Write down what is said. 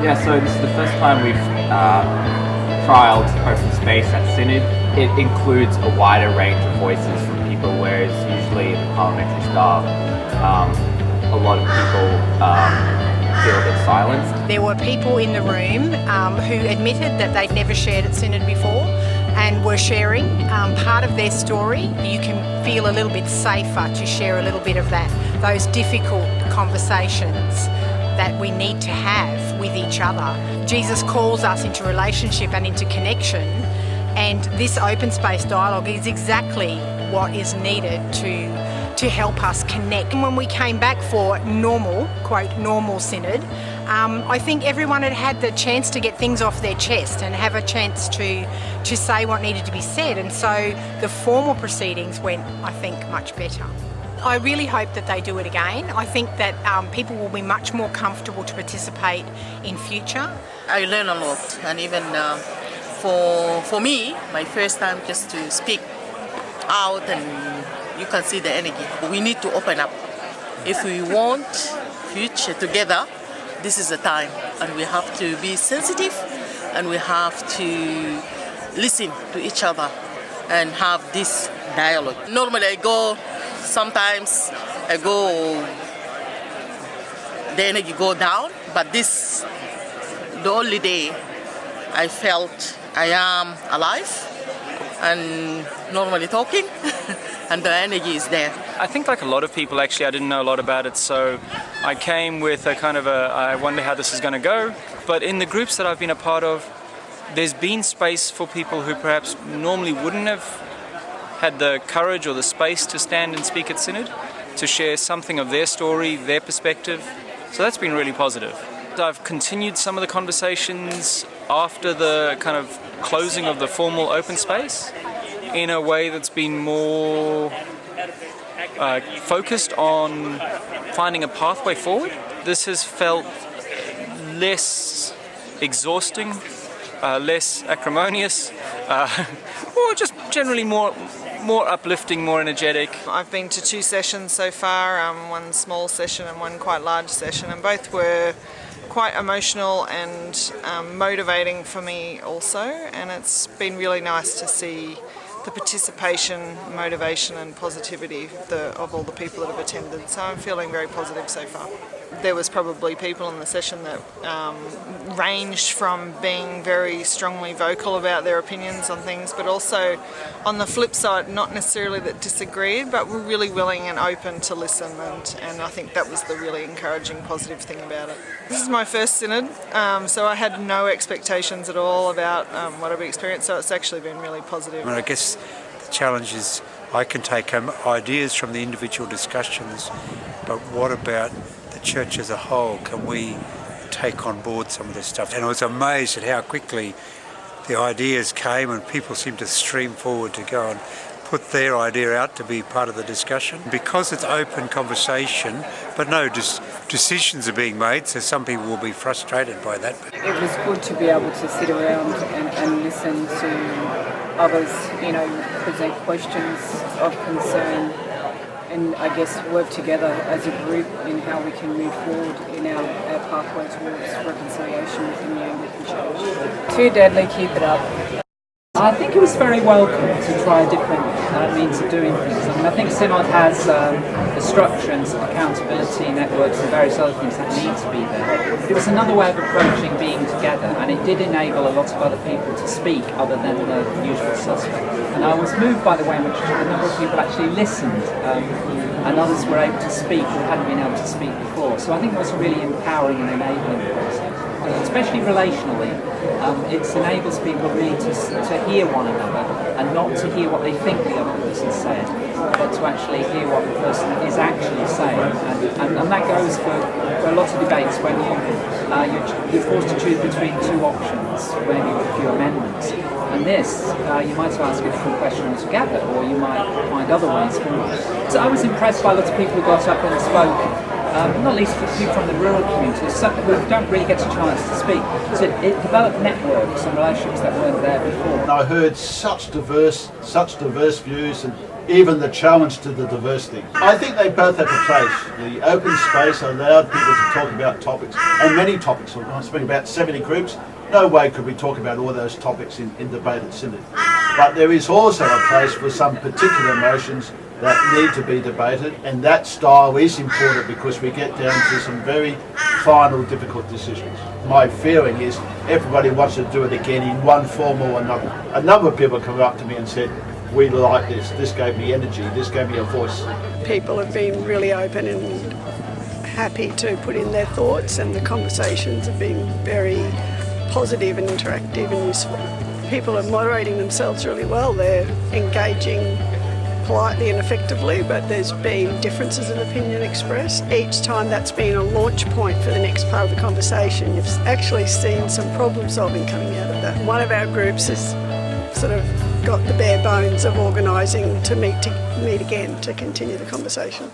Yeah, so this is the first time we've trialled open space at Synod. It includes a wider range of voices from people, whereas usually in the parliamentary style, a lot of people feel a bit silenced. There were people in the room who admitted that they'd never shared at Synod before and were sharing part of their story. You can feel a little bit safer to share a little bit of that, those difficult conversations that we need to have with each other. Jesus calls us into relationship and into connection, and this open space dialogue is exactly what is needed to help us connect. And when we came back for normal, quote, normal Synod, I think everyone had the chance to get things off their chest and have a chance to say what needed to be said. And so the formal proceedings went, I think, much better. I really hope that they do it again. I think that people will be much more comfortable to participate in future. I learn a lot, and even for me, my first time just to speak out, and you can see the energy. We need to open up. If we want future together, this is the time, and we have to be sensitive, and we have to listen to each other and have this dialogue. Normally sometimes the energy go down, but this, the only day I felt I am alive and normally talking and the energy is there. I think like a lot of people actually, I didn't know a lot about it, so I came with a kind of I wonder how this is going to go. But in the groups that I've been a part of, there's been space for people who perhaps normally wouldn't have had the courage or the space to stand and speak at Synod, to share something of their story, their perspective. So that's been really positive. I've continued some of the conversations after the kind of closing of the formal open space in a way that's been more focused on finding a pathway forward. This has felt less exhausting, less acrimonious, or just generally more uplifting, more energetic. I've been to 2 sessions so far, one small session and one quite large session, and both were quite emotional and motivating for me also, and it's been really nice to see the participation, motivation and positivity of all the people that have attended, so I'm feeling very positive so far. There was probably people in the session that ranged from being very strongly vocal about their opinions on things, but also on the flip side, not necessarily that disagreed, but were really willing and open to listen, and I think that was the really encouraging, positive thing about it. This is my first Synod, so I had no expectations at all about what I've experienced, so it's actually been really positive. I guess the challenge is I can take ideas from the individual discussions, but what about the church as a whole? Can we take on board some of this stuff? And I was amazed at how quickly the ideas came and people seemed to stream forward to go and put their idea out to be part of the discussion. Because it's open conversation, but no decisions are being made, so some people will be frustrated by that. It was good to be able to sit around and listen to others, present questions of concern, and I guess work together as a group in how we can move forward in our pathway towards reconciliation within the Anglican Church. Too deadly, keep it up. I think it was very welcome to try different means of doing things. I think Synod has a structure and some accountability networks and various other things that need to be there. It was another way of approaching being together, and it did enable a lot of other people to speak other than the usual suspects. And I was moved by the way in which a number of people actually listened, and others were able to speak who hadn't been able to speak before. So I think it was a really empowering and enabling process. Especially relationally, it enables people really to hear one another and not to hear what they think the other person said, but to actually hear what the person is actually saying. And that goes for a lot of debates when you're forced to choose between 2 options, maybe with a few amendments. And this, you might ask a different question altogether, or you might find other ways forward. So I was impressed by lots of people who got up and spoke. Not least for people from the rural communities, who don't really get a chance to speak. So it developed networks and relationships that weren't there before. I heard such diverse views, and even the challenge to the diversity. I think they both have a place. The open space allowed people to talk about topics, and many topics. I'm speaking about 70 groups. No way could we talk about all those topics in debate at Synod. But there is also a place for some particular motions that need to be debated, and that style is important because we get down to some very final, difficult decisions. My feeling is everybody wants to do it again in one form or another. A number of people come up to me and said, we like this gave me energy, this gave me a voice. People have been really open and happy to put in their thoughts, and the conversations have been very positive and interactive and useful. People are moderating themselves really well. They're engaging politely and effectively, but there's been differences of opinion expressed. Each time that's been a launch point for the next part of the conversation. You've actually seen some problem solving coming out of that. One of our groups has sort of got the bare bones of organising to meet again to continue the conversation.